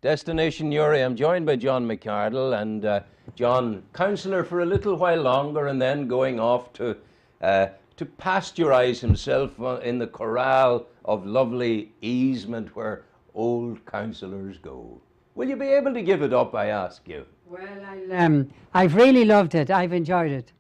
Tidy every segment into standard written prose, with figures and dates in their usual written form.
Destination Newry. I'm joined by John McArdle, and John, councillor for a little while longer, and then going off to pasteurize himself in the corral of lovely easement where old councillors go. Will you be able to give it up, I ask you? Well, I've really loved it. I've enjoyed it.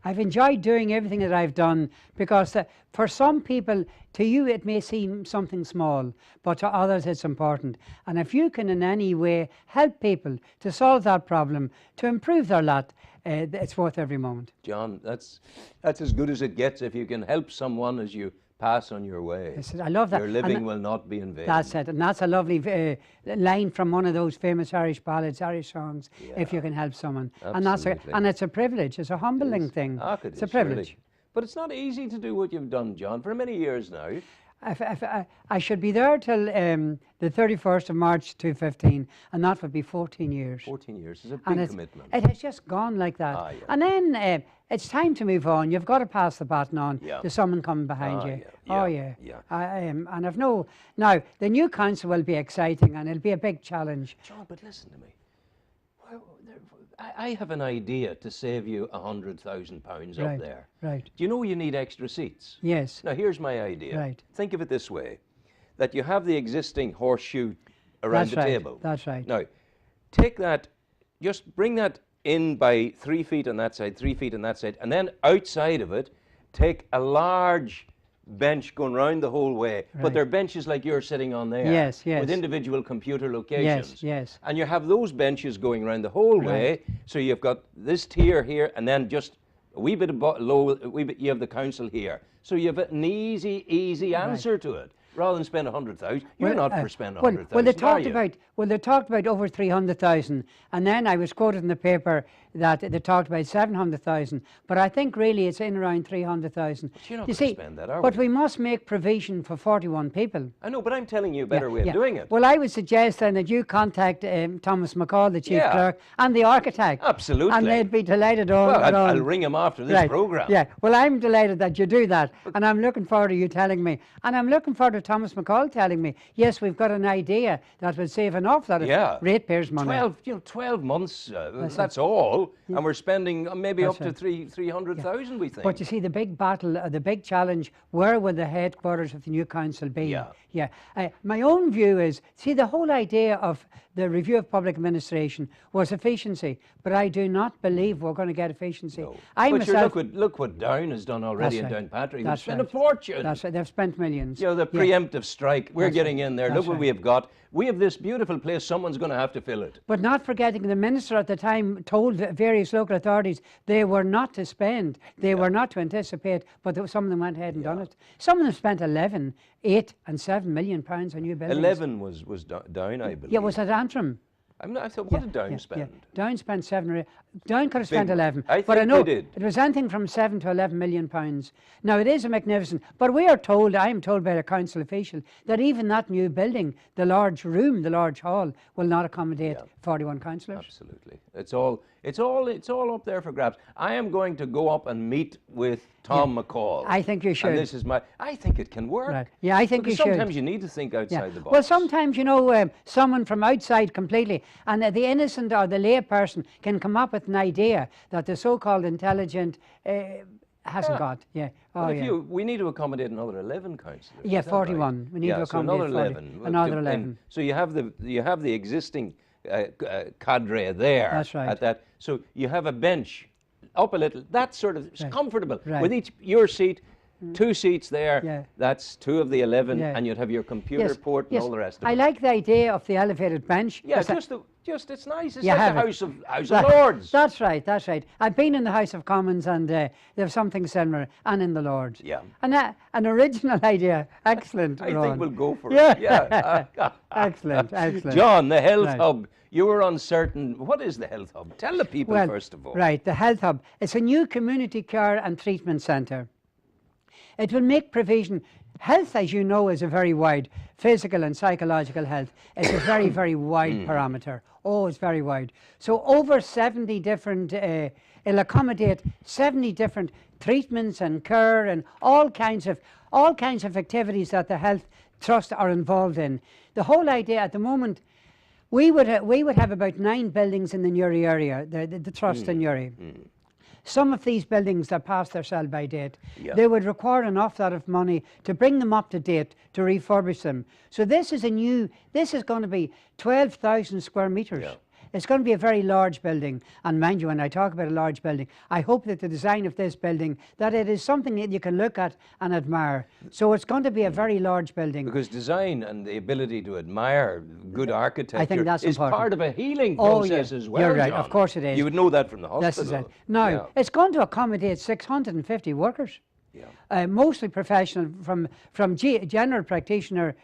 I've enjoyed doing everything that I've done because for some people, to you it may seem something small, but to others it's important. And if you can in any way help people to solve that problem, to improve their lot, it's worth every moment. John, that's as good as it gets if you can help someone as you pass on your way. Yes, I love that. Your living will not be in vain. That's it, and that's a lovely line from one of those famous Irish ballads, Irish songs. Yeah. If you can help someone, absolutely. and it's a privilege. It's a humbling thing. It's a privilege. Surely. But it's not easy to do what you've done, John, for many years now. I should be there till the 31st of March 2015, and that would be 14 years. 14 years is a big commitment. It has just gone like that. Yeah. And then it's time to move on. You've got to pass the baton on to someone coming behind you. Yeah. And I've now the new council will be exciting, and it'll be a big challenge. John, but listen to me. I have an idea to save you £100,000 up there. Right. Do you know you need extra seats? Yes. Now here's my idea. Right. Think of it this way, that you have the existing horseshoe around the table. That's right. Now, take that, just bring that in by 3 feet on that side, 3 feet on that side, and then outside of it, take a large bench going round the whole way, but they're benches like you're sitting on there. Yes. With individual computer locations. Yes. And you have those benches going around the whole way, so you've got this tier here, and then just a wee bit low, you have the council here. So you have an easy answer to it. Rather than spend 100,000, you're not for spending 100,000. Well, they talked about over 300,000, and then I was quoted in the paper that they talked about 700,000. But I think really it's in around 300,000. But you're not going to spend that, are we? But we must make provision for 41 people. I know, but I'm telling you a better way of doing it. Well, I would suggest then that you contact Thomas McArdle, the chief clerk, and the architect. Absolutely. And they'd be delighted. I'll ring him after this programme. Yeah. Well, I'm delighted that you do that, and I'm looking forward to you telling me, and I'm looking forward to Thomas McArdle telling me, yes, we've got an idea that would save an awful lot of ratepayers' money. 12 months, that's all, and we're spending maybe up to 300,000, we think. But you see, the big battle, the big challenge, where will the headquarters of the new council be? My own view is, see, the whole idea of the review of public administration was efficiency, but I do not believe we're going to get efficiency. No. Look what Down has done already in Downpatrick. They've spent a fortune. That's right, they've spent millions. You know, the preemptive strike, we're getting in there. Look what we have got. We have this beautiful place, someone's going to have to fill it. But not forgetting the minister at the time told various local authorities they were not to spend, they were not to anticipate, but some of them went ahead and done it. Some of them spent 11, 8 and 7 million pounds on new buildings. 11 was Down, I believe. Yeah, was at Antrim. I thought, what did Down spend? Down spent 7 or 8. Down could have spent 11. But I know it was anything from 7 to 11 million pounds. Now, it is a magnificent, but we are told, I am told by a council official, that even that new building, the large room, the large hall, will not accommodate 41 councillors. Absolutely. It's all up there for grabs. I am going to go up and meet with Tom McCall. I think you should. And this is I think it can work. Right. Yeah, I think you should. Sometimes you need to think outside the box. Well, sometimes, you know, someone from outside completely, and the innocent or the lay person can come up with an idea that the so-called intelligent hasn't got. We need to accommodate another 11 councillors. Yeah, 41. Right? We need to accommodate another 11. Another 11. So you have the existing cadre there. That's right. At that, so you have a bench up a little. That's sort of comfortable. Right. With your seat, 2 seats there. That's 2 of the 11, and you'd have your computer port and all the rest of it. I like the idea of the elevated bench. Yeah, just it's nice. It's like the House of Lords. That's right. That's right. I've been in the House of Commons, and they have something similar, and in the Lords. Yeah. And an original idea. Excellent. I think we'll go for it. Yeah. Excellent. John, the Health Hub. You were uncertain. What is the Health Hub? Tell the people first of all. Right, the Health Hub. It's a new community care and treatment centre. It will make provision. Health, as you know, is a very wide, physical and psychological health. It's a very, very wide parameter. Oh, it's very wide. So over 70 different, it'll accommodate 70 different treatments and care and all kinds of activities that the Health Trust are involved in. The whole idea at the moment, We would have about 9 buildings in the Newry area, the trust in Newry. Some of these buildings that pass their sell-by date, they would require an awful lot of money to bring them up to date, to refurbish them. So this is going to be 12,000 square metres. Yeah. It's going to be a very large building, and mind you, when I talk about a large building, I hope that the design of this building, that it is something that you can look at and admire. So it's going to be a very large building. Because design and the ability to admire good architecture, I think that's is important. Part of a healing process as well. You're right, John. Of course it is. You would know that from the hospital. This is it. Now, it's going to accommodate 650 workers. Mostly professional, from general practitioner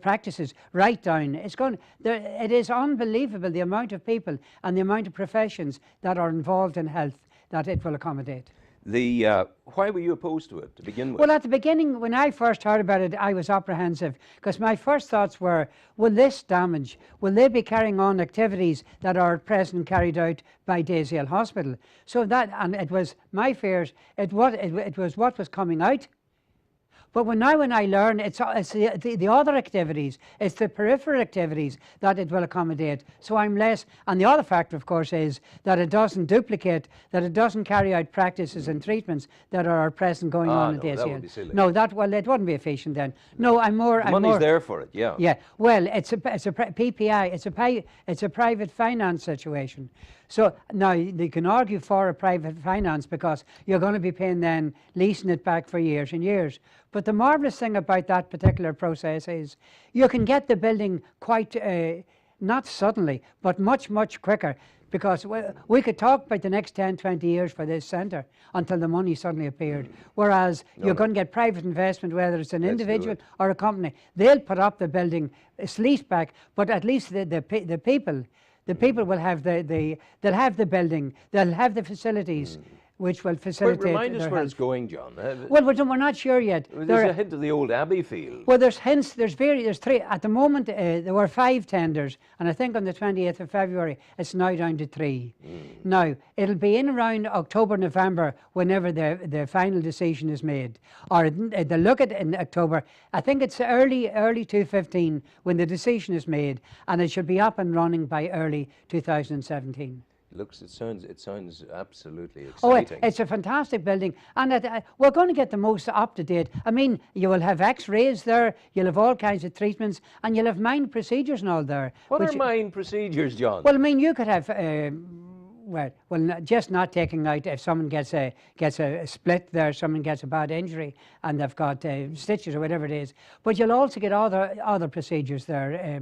practices right down. It is unbelievable the amount of people and the amount of professions that are involved in health that it will accommodate. Why were you opposed to it to begin with? Well, at the beginning, when I first heard about it, I was apprehensive because my first thoughts were, will this damage, will they be carrying on activities that are at present carried out by Daisy Hill Hospital? So and it was my fears, it was what was coming out. But when I learn it's the other activities, it's the peripheral activities that it will accommodate. So I'm less, and the other factor, of course, is that it doesn't duplicate, that it doesn't carry out practices and treatments that are at present going on at Daisy Hill. That would be silly. No, it wouldn't be efficient then. No, I'm more. The money's there for it, yeah. Yeah, well, it's a PPI, it's a private finance situation. So now you can argue for a private finance because you're going to be paying then leasing it back for years and years. But the marvellous thing about that particular process is you can get the building quite, not suddenly, but much, much quicker. Because we could talk about the next 10, 20 years for this centre until the money suddenly appeared. Whereas you're going to get private investment, whether it's an individual or a company. They'll put up the building, it's leased back, but at least the people will have they'll have the building, they'll have the facilities, which will facilitate. Remind us where it's going, John. Well, we're not sure yet. There's a hint of the old Abbey feel. Well, there's hints. There's 3 at the moment. There were 5 tenders, and I think on the 28th of February it's now down to 3. Now it'll be in around October, November, whenever the final decision is made, or they'll look at it in October. I think it's early 2015 when the decision is made, and it should be up and running by early 2017. It sounds absolutely exciting. Oh, it's a fantastic building, and we're going to get the most up to date. I mean, you will have X-rays there, you'll have all kinds of treatments, and you'll have mind procedures and all there. What are mind procedures, John? Well, I mean, you could have, just not taking out if someone gets a split there, someone gets a bad injury, and they've got stitches or whatever it is. But you'll also get other procedures there.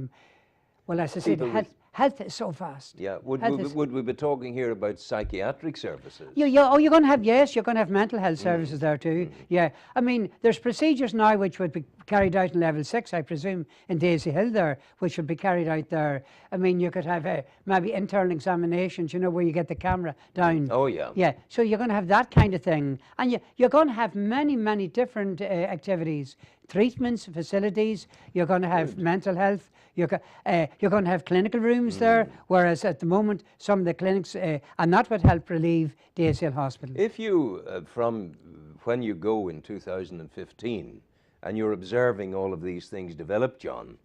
Well, as I said, health is so fast. Yeah, would we be talking here about psychiatric services? You're going to have mental health services there too. Yeah, I mean, there's procedures now which would be carried out in level 6, I presume, in Daisy Hill there, which would be carried out there. I mean, you could have maybe internal examinations, where you get the camera down. Oh, yeah. Yeah, so you're going to have that kind of thing. And you're going to have many, many different activities, treatments, facilities. You're going to have mental health. You're going to have clinical rooms there, whereas at the moment, some of the clinics, and that would help relieve Daisy Hill Hospital. If you, from when you go in 2015, and you're observing all of these things develop, John,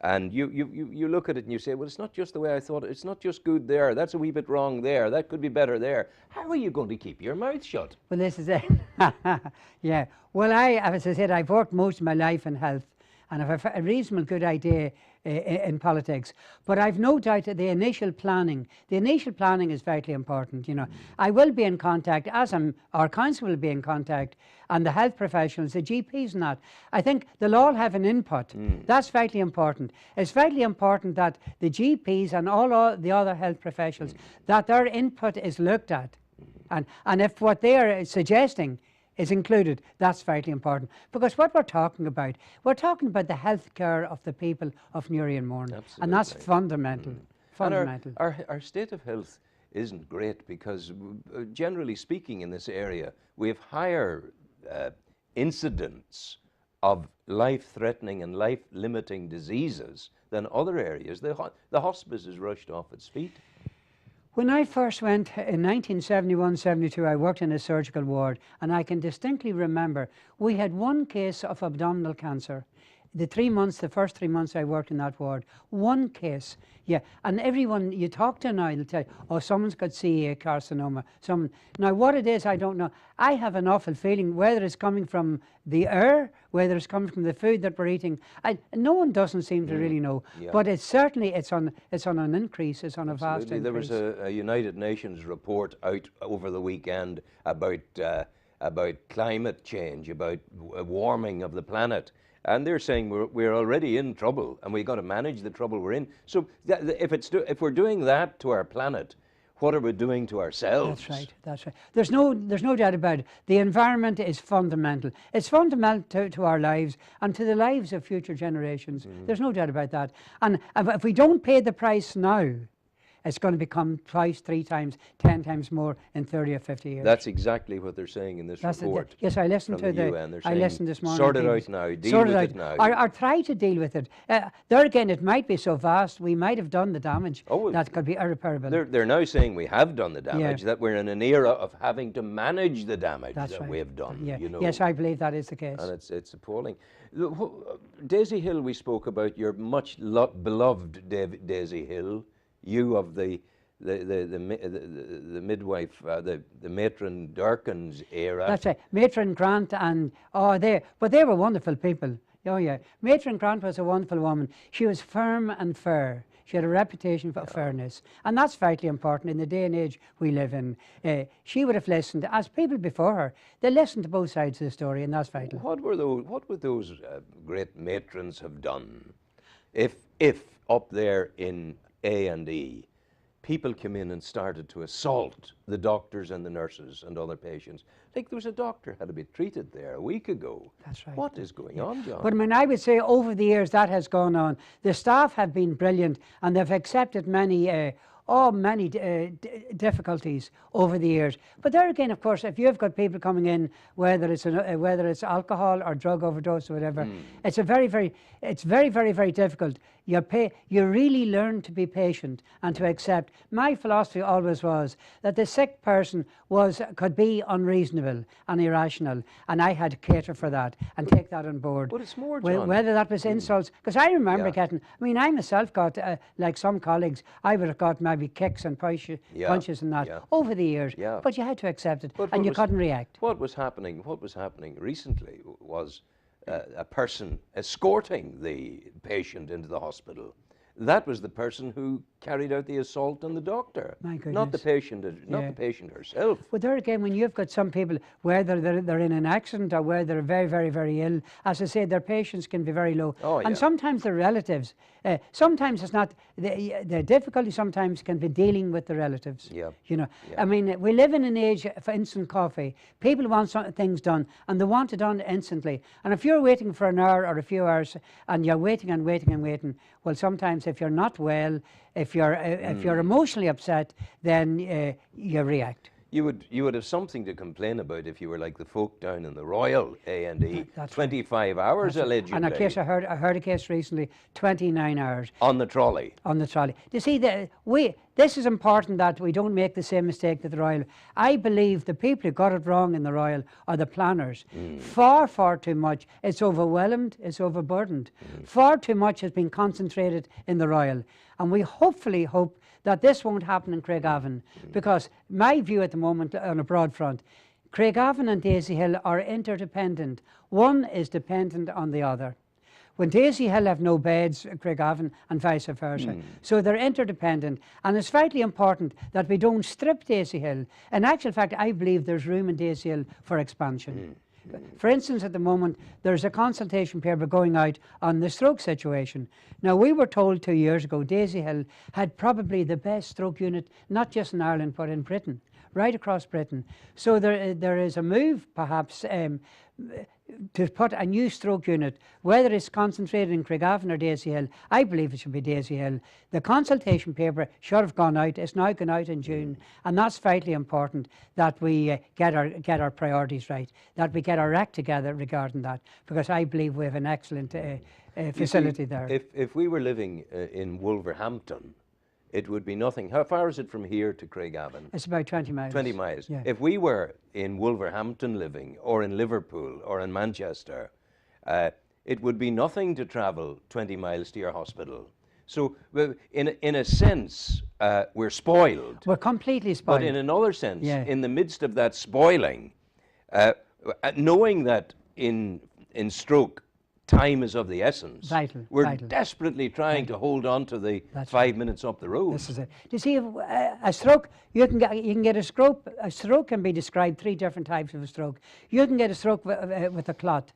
and you look at it and you say, well, it's not just the way I thought, it's not just good there, that's a wee bit wrong there, that could be better there. How are you going to keep your mouth shut? Well, this is it. Yeah. Well, as I said, I've worked most of my life in health, and I've a reasonable good idea in politics. But I've no doubt that the initial planning is vitally important. I will be in contact, our council will be in contact, and the health professionals, the GPs and that. I think they'll all have an input. That's vitally important. It's vitally important that the GPs and all the other health professionals, that their input is looked at. And if what they are suggesting is included, that's vitally important. Because what we're talking about the health care of the people of Newry and Mourne. Absolutely. And that's fundamental. Fundamental. And our state of health isn't great because, generally speaking, in this area, we have higher incidents of life-threatening and life-limiting diseases than other areas. The hospice is rushed off its feet. When I first went in 1971-72, I worked in a surgical ward, and I can distinctly remember we had one case of abdominal cancer the 3 months, the first 3 months I worked in that ward, one case, yeah, and everyone you talk to now, they'll tell you, oh, someone's got CA carcinoma. Now, what it is, I don't know. I have an awful feeling, whether it's coming from the air, whether it's coming from the food that we're eating. No one doesn't seem to really know, but it's certainly it's on an increase. It's on a vast increase. There was a United Nations report out over the weekend about climate change, about warming of the planet. And they're saying we're already in trouble, and we've got to manage the trouble we're in. So if we're doing that to our planet, what are we doing to ourselves? That's right. That's right. There's no doubt about it. The environment is fundamental. It's fundamental to our lives and to the lives of future generations. There's no doubt about that. And if we don't pay the price now, it's going to become twice, 3 times, 10 times more in 30 or 50 years. That's exactly what they're saying in this report. Yes, I listened to the UN. I listened this morning. Sort it out now. Deal with it now. Or try to deal with it. There again, it might be so vast, we might have done the damage. That could be irreparable. They're now saying we have done the damage, that we're in an era of having to manage the damage we have done. Yeah. You know? Yes, I believe that is the case. And it's appalling. Daisy Hill, we spoke about, your much beloved Daisy Hill, you of the midwife, the matron Durkin's era. That's right. Matron Grant and but they were wonderful people. Oh yeah, Matron Grant was a wonderful woman. She was firm and fair. She had a reputation for fairness, and that's vitally important in the day and age we live in. She would have listened, as people before her, they listened to both sides of the story, and that's vital. What would those great matrons have done if up there in A&E, people came in and started to assault the doctors and the nurses and other patients? Like there was a doctor had to be treated there a week ago. That's right. What is going on, John? But I mean, I would say over the years that has gone on. The staff have been brilliant, and they've accepted many difficulties over the years. But there again, of course, if you've got people coming in, whether it's alcohol or drug overdose or whatever, it's very, very difficult. You really learn to be patient and to accept. My philosophy always was that the sick person could be unreasonable and irrational, and I had to cater for that and take that on board. But it's more, John. Whether that was insults, because I remember getting. I mean, I myself got like some colleagues, I would have got maybe kicks and punches and that over the years. Yeah. But you had to accept it, and you couldn't react. What was happening recently was a person escorting the patient into the hospital. That was the person who carried out the assault on the doctor, My goodness. not the patient herself. Well, there again, when you've got some people, whether they're in an accident or whether they're very, very, very ill, as I say, their patience can be very low. And sometimes their relatives, sometimes it's not, the difficulty sometimes can be dealing with the relatives. You know, I mean, we live in an age of instant coffee. People want things done, and they want it done instantly. And if you're waiting for an hour or a few hours, and you're waiting and waiting and waiting, well, sometimes if you're not well, if you're emotionally upset, then you react. You would have something to complain about if you were like the folk down in the Royal A&E. 25 hours allegedly. And a case I heard a case recently, 29 hours. On the trolley. On the trolley. You see, this is important that we don't make the same mistake that the Royal. I believe the people who got it wrong in the Royal are the planners. Far, far too much. It's overwhelmed, it's overburdened. Far too much has been concentrated in the Royal. And we hopefully hope that this won't happen in Craigavon, because my view at the moment on a broad front, Craigavon and Daisy Hill are interdependent. One is dependent on the other. When Daisy Hill have no beds, Craigavon, and vice versa. So they're interdependent, and it's vitally important that we don't strip Daisy Hill. In actual fact, I believe there's room in Daisy Hill for expansion. For instance, at the moment, there's a consultation paper going out on the stroke situation. Now, we were told 2 years ago Daisy Hill had probably the best stroke unit, not just in Ireland, but in Britain, right across Britain. So there is a move, perhaps, to put a new stroke unit, whether it's concentrated in Craigavon or Daisy Hill. I believe it should be Daisy Hill. The consultation paper should have gone out. It's now gone out in June, and that's vitally important that we get our priorities right, that we get our act together regarding that, because I believe we have an excellent facility there. If we were living in Wolverhampton, it would be nothing. How far is it from here to Craigavon? It's about 20 miles. 20 miles. Yeah. If we were in Wolverhampton living, or in Liverpool, or in Manchester, it would be nothing to travel 20 miles to your hospital. So in a sense, we're spoiled. We're completely spoiled. But in another sense, in the midst of that spoiling, knowing that in stroke, time is of the essence. Vital. We're desperately trying to hold on to the 5 minutes up the road. This is it. You see, a stroke, you can get a stroke. A stroke can be described 3 different types of a stroke. You can get a stroke with a clot.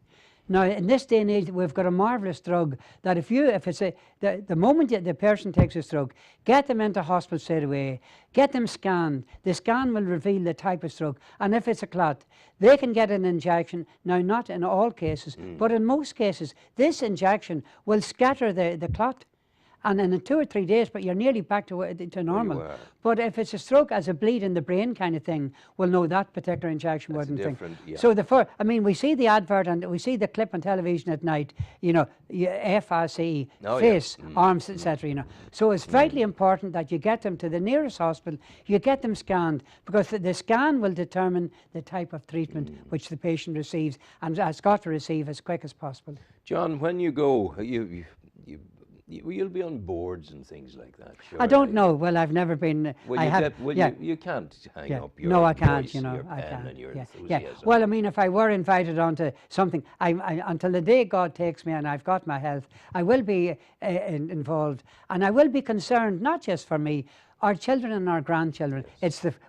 Now, in this day and age, we've got a marvellous drug that the moment the person takes a stroke, get them into hospital straight away, get them scanned. The scan will reveal the type of stroke. And if it's a clot, they can get an injection. Now, not in all cases, but in most cases, this injection will scatter the clot. And in 2 or 3 days, but you're nearly back to normal. But if it's a stroke as a bleed in the brain kind of thing, we'll know that particular injection wasn't thing. Yeah. So we see the advert and we see the clip on television at night, you know, FRC, face, arms, etc. You know. So it's vitally important that you get them to the nearest hospital, you get them scanned, because the scan will determine the type of treatment which the patient receives and has got to receive as quick as possible. John, when you go, you'll be on boards and things like that. Sure. I don't know. Well, I've never been. Well, you can't hang up your no, I can't. voice, You know, your I pen can't. and your Yeah. enthusiasm. Well, I mean, if I were invited onto something, until the day God takes me and I've got my health, I will be involved, and I will be concerned not just for me, our children and our grandchildren.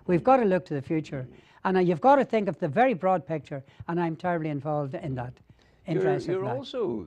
We've got to look to the future, and you've got to think of the very broad picture. And I'm terribly involved in that. You're also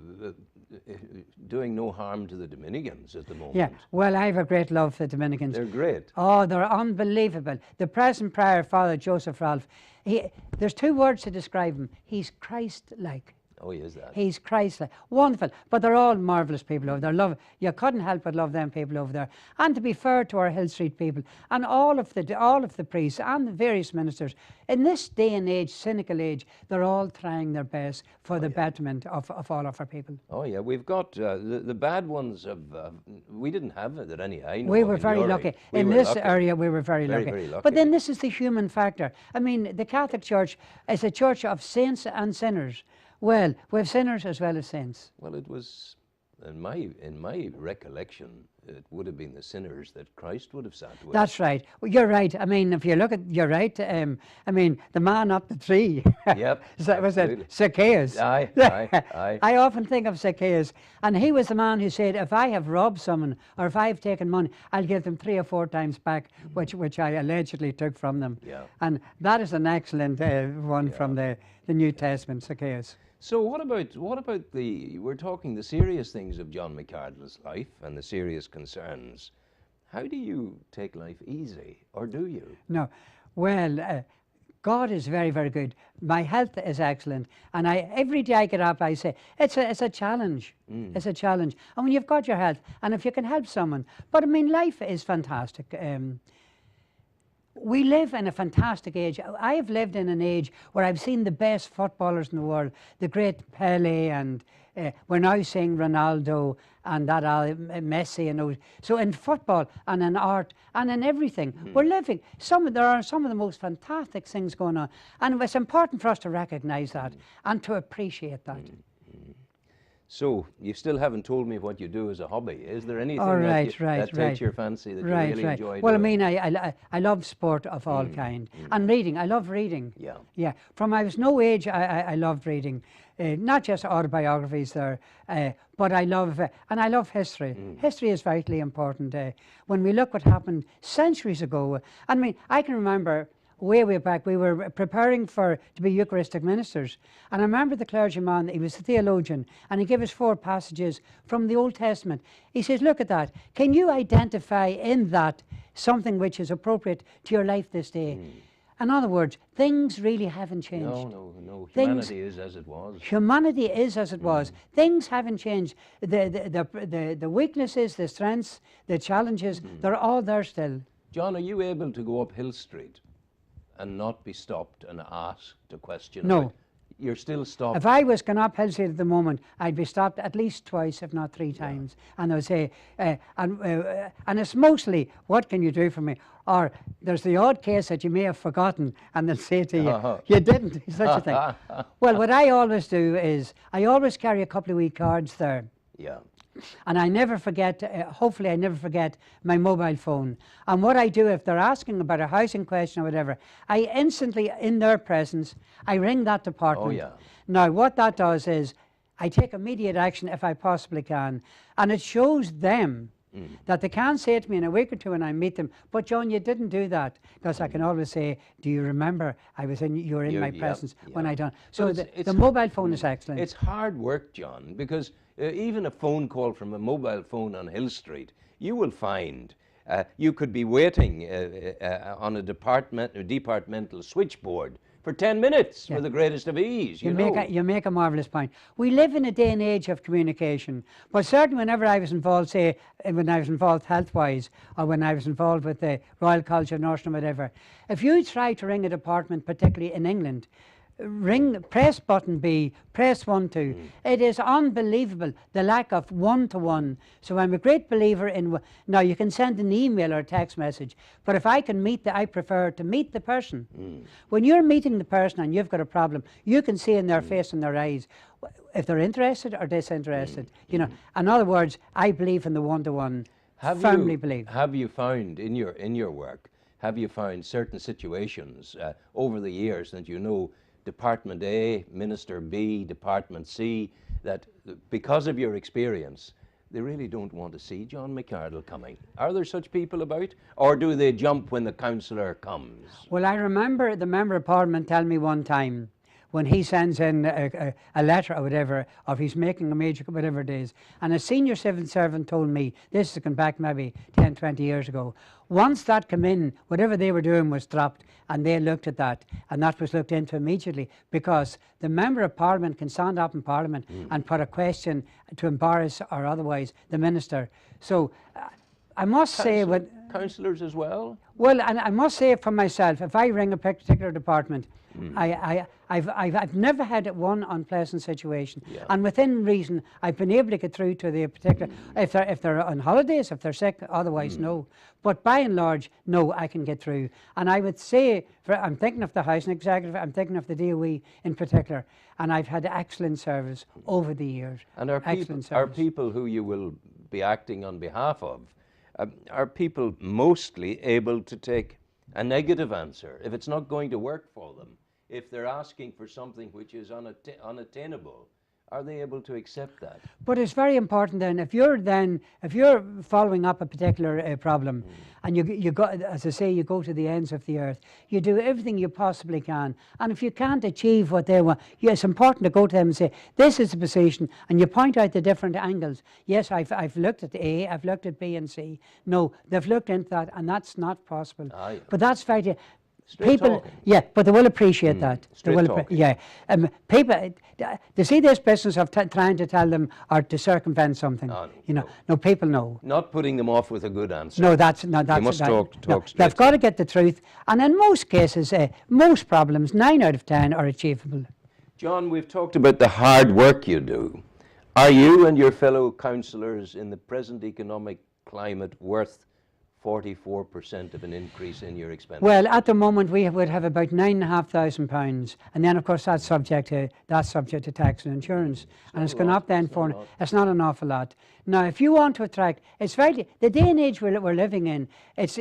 doing no harm to the Dominicans at the moment. Yeah, well, I have a great love for the Dominicans. They're great. Oh, they're unbelievable. The present prior, Father Joseph Ralph, there's 2 words to describe him. He's Christ-like. Oh, he is that. He's Christ-like. Wonderful. But they're all marvellous people over there. You couldn't help but love them people over there. And to be fair to our Hill Street people and all of the priests and the various ministers, in this day and age, cynical age, they're all trying their best for the betterment of all of our people. Oh, yeah. We've got the bad ones we didn't have it at any I know. We were very lucky. In this area, we were very lucky. Very lucky. But then this is the human factor. I mean, the Catholic Church is a church of saints and sinners. Well, we have sinners as well as saints. Well, it was, in my recollection, it would have been the sinners that Christ would have sat with. That's right. Well, you're right. I mean, if you look at, you're right. I mean, the man up the tree. Yep. Was it Zacchaeus? Aye. I often think of Zacchaeus, and he was the man who said, if I have robbed someone or if I've taken money, I'll give them 3 or 4 times back, which I allegedly took from them. Yeah. And that is an excellent one from the New Testament, Zacchaeus. So what about we're talking the serious things of John McArdle's life and the serious concerns. How do you take life easy, or do you? No. Well, God is very, very good. My health is excellent, and every day I get up, I say, it's a challenge. It's a challenge. And when you've got your health, and if you can help someone, but I mean, life is fantastic. We live in a fantastic age. I have lived in an age where I've seen the best footballers in the world, the great Pele, and we're now seeing Ronaldo and that Messi and those. So in football and in art and in everything, we're living. There are some of the most fantastic things going on, and it's important for us to recognise that and to appreciate that. So you still haven't told me what you do as a hobby. Is there anything that takes your fancy that you really enjoy doing? Well, I mean, I love sport of all kind, and reading. I love reading. Yeah. Yeah. From I was no age, I loved reading, not just autobiographies there, but I love history. History is vitally important. When we look what happened centuries ago, I mean, I can remember. Way back, we were preparing to be Eucharistic ministers. And I remember the clergyman, he was a theologian, and he gave us 4 passages from the Old Testament. He says, look at that. Can you identify in that something which is appropriate to your life this day? In other words, things really haven't changed. No. Humanity is as it was. Humanity is as it was. Things haven't changed. The weaknesses, the strengths, the challenges, they're all there still. John, are you able to go up Hill Street and not be stopped and asked a question? No. you're still stopped. If I was going up Hill Street at the moment, I'd be stopped at least twice, if not 3 times. And I would say, and it's mostly, what can you do for me? Or there's the odd case that you may have forgotten, and they'll say to you, you didn't, such a thing. Well, what I always do is, I always carry a couple of wee cards there. Yeah. And I never forget, hopefully I never forget my mobile phone. And what I do, if they're asking about a housing question or whatever, I instantly, in their presence, I ring that department. Oh, yeah. Now, what that does is, I take immediate action if I possibly can. And it shows them that they can't say to me in a week or two when I meet them, but John, you didn't do that. Because I can always say, do you remember you were in my presence when I done. So the mobile phone is excellent. It's hard work, John, because even a phone call from a mobile phone on Hill Street, you will find you could be waiting on a departmental switchboard for 10 minutes with the greatest of ease. You make a marvellous point. We live in a day and age of communication, but certainly whenever I was involved, say, when I was involved health-wise, or when I was involved with the Royal College of Nursing or whatever, if you try to ring a department, particularly in England, press button B, press 1, 2. It is unbelievable, the lack of one-to-one. So I'm a great believer in, now you can send an email or a text message, but if I can I prefer to meet the person. When you're meeting the person and you've got a problem, you can see in their face and their eyes if they're interested or disinterested. You know, in other words, I believe in the one-to-one, firmly believe. Have you found in your work, have you found certain situations over the years that you know Department A, Minister B, Department C, that because of your experience, they really don't want to see John McArdle coming? Are there such people about? Or do they jump when the councillor comes? Well, I remember the Member of Parliament telling me one time, when he sends in a letter or whatever, or if he's making a major, whatever it is, and a senior civil servant told me, this has gone back maybe 10, 20 years ago, once that came in, whatever they were doing was dropped, and they looked at that, and that was looked into immediately, because the Member of Parliament can stand up in Parliament and put a question to embarrass or otherwise the Minister. So I must say... Councillors as well? Well, and I must say for myself, if I ring a particular department, I've never had one unpleasant situation, and within reason, I've been able to get through to the particular. If they're on holidays, if they're sick, otherwise no. But by and large, no, I can get through. And I would say, I'm thinking of the housing executive, I'm thinking of the DOE in particular, and I've had excellent service over the years. And are people who you will be acting on behalf of, are people mostly able to take a negative answer if it's not going to work for them? If they're asking for something which is unattainable, are they able to accept that? But it's very important then, if you're following up a particular problem, and you go, as I say, you go to the ends of the earth, you do everything you possibly can, and if you can't achieve what they want, it's important to go to them and say, this is the position, and you point out the different angles. Yes, I've looked at A, I've looked at B and C. No, they've looked into that, and that's not possible. But that's very... People, but they will appreciate that. They will, people, they see this business of trying to tell them or to circumvent something. No, people know. Not putting them off with a good answer. No, that's you must talk straight. They've got to get the truth, and in most cases, most problems, 9 out of 10, are achievable. John, we've talked about the hard work you do. Are you and your fellow councillors in the present economic climate worth 44% of an increase in your expenditure? Well, at the moment we would have about £9,500, and then of course that's subject to tax and insurance, and it's gone up then for. It's not an awful lot. Now, if you want to attract, it's very the day and age we're living in.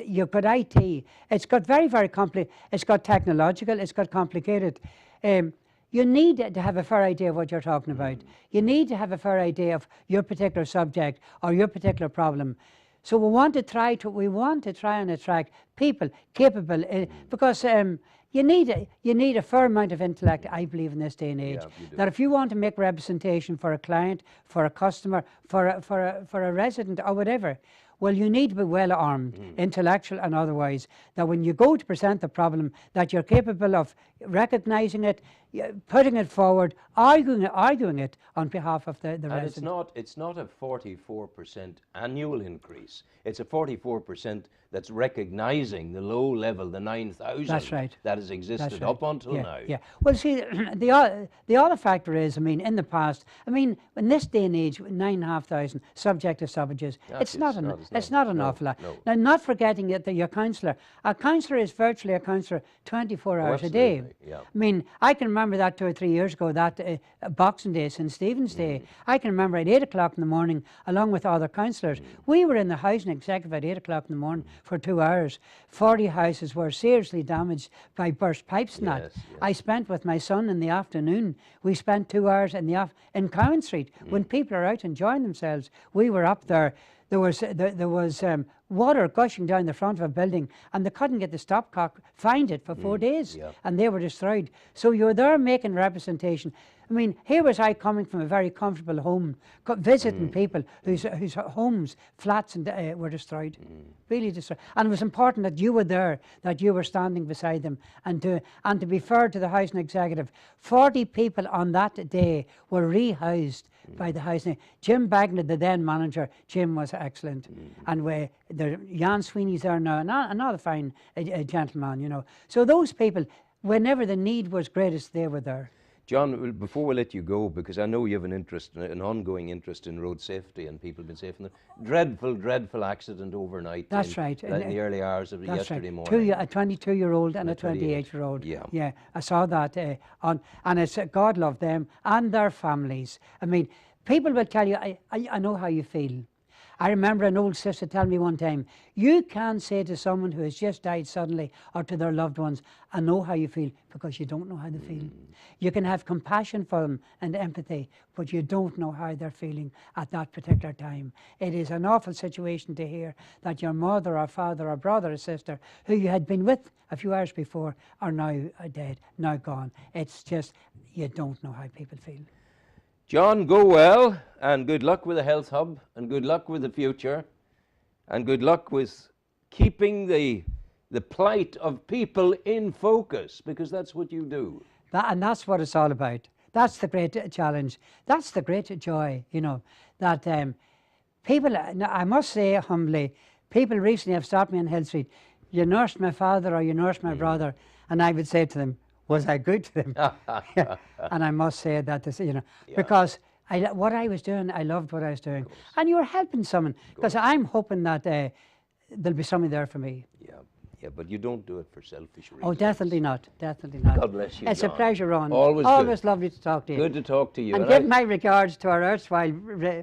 You've got IT. It's got very complicated. It's got technological. It's got complicated. You need to have a fair idea of what you're talking about. You need to have a fair idea of your particular subject or your particular problem. So we want to try and attract people capable, because you need a fair amount of intellect, I believe, in this day and age. That if you want to make representation for a client, for a customer, for a resident or whatever, Well, you need to be well armed, intellectual and otherwise, that when you go to present the problem, that you're capable of recognizing it, putting it forward, arguing it on behalf of the resident. It's not a 44% annual increase. It's a 44% that's recognizing the low level, the 9,000 That's right. that has existed up until now. Yeah. Well, see, the other factor is, I mean, in the past, I mean, in this day and age, 9,500 subjective stoppages, it's not an awful lot. No. Now, not forgetting that your counsellor, a counsellor is virtually a counsellor 24 hours a day. Yeah. I mean, I can remember that 2 or 3 years ago, that Boxing Day, St. Stephen's Day. I can remember at 8 o'clock in the morning, along with other counsellors, we were in the housing executive at 8 o'clock in the morning for 2 hours. 40 houses were seriously damaged by burst pipes and that. Yes. I spent with my son in the afternoon. We spent 2 hours in Cowan Street. When people are out enjoying themselves, we were up there. There was water gushing down the front of a building, and they couldn't get the stopcock, find it for 4 days, and they were destroyed. So you're there making representation. I mean, here was I coming from a very comfortable home, visiting people whose homes, flats, and were destroyed, really destroyed. And it was important that you were there, that you were standing beside them. And to be fair to the housing executive, 40 people on that day were rehoused by the housing. Jim Bagnall, the then manager, Jim was excellent. And Jan Sweeney's there now, another fine gentleman, you know. So those people, whenever the need was greatest, they were there. John, before we let you go, because I know you have an ongoing interest in road safety and people have been safe in the dreadful accident overnight. That's right. In the early hours of yesterday morning. A 22-year-old and a 28-year-old. Yeah, I saw that and it's God love them and their families. I mean, people will tell you, I know how you feel. I remember an old sister telling me one time, you can't say to someone who has just died suddenly or to their loved ones, I know how you feel, because you don't know how they feel. You can have compassion for them and empathy, but you don't know how they're feeling at that particular time. It is an awful situation to hear that your mother or father or brother or sister who you had been with a few hours before are now dead, now gone. It's just, you don't know how people feel. John, go well, and good luck with the Health Hub, and good luck with the future, and good luck with keeping the plight of people in focus, because that's what you do. And that's what it's all about. That's the great challenge. That's the great joy, you know, that people, I must say humbly, people recently have stopped me on Hill Street. You nursed my father or you nursed my brother, and I would say to them, was I good to them? And I must say that, you know, because what I was doing, I loved what I was doing. And you were helping someone, because I'm hoping that there'll be somebody there for me. Yeah, but you don't do it for selfish reasons. Oh, definitely not, definitely not. God bless you, It's John. a pleasure, Ron. Always lovely to talk to you. Good to talk to you. And give my regards to our erstwhile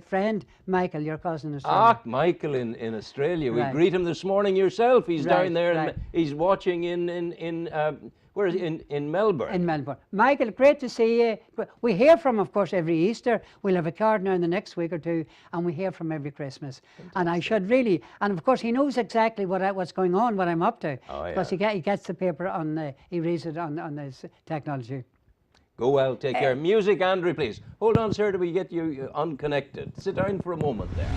friend, Michael, your cousin in Australia. Michael in Australia. Right. We greet him this morning yourself. He's down there, right. and he's watching where is he? In Melbourne. In Melbourne. Michael, great to see you. We hear from, of course, every Easter. We'll have a card now in the next week or two, and we hear from every Christmas. Fantastic. And I should really, and of course, he knows exactly what's going on, what I'm up to. Because he gets the paper he reads it on his technology. Go well, take care. Music, Andrew, please. Hold on, sir, till we get you unconnected. Sit down for a moment there.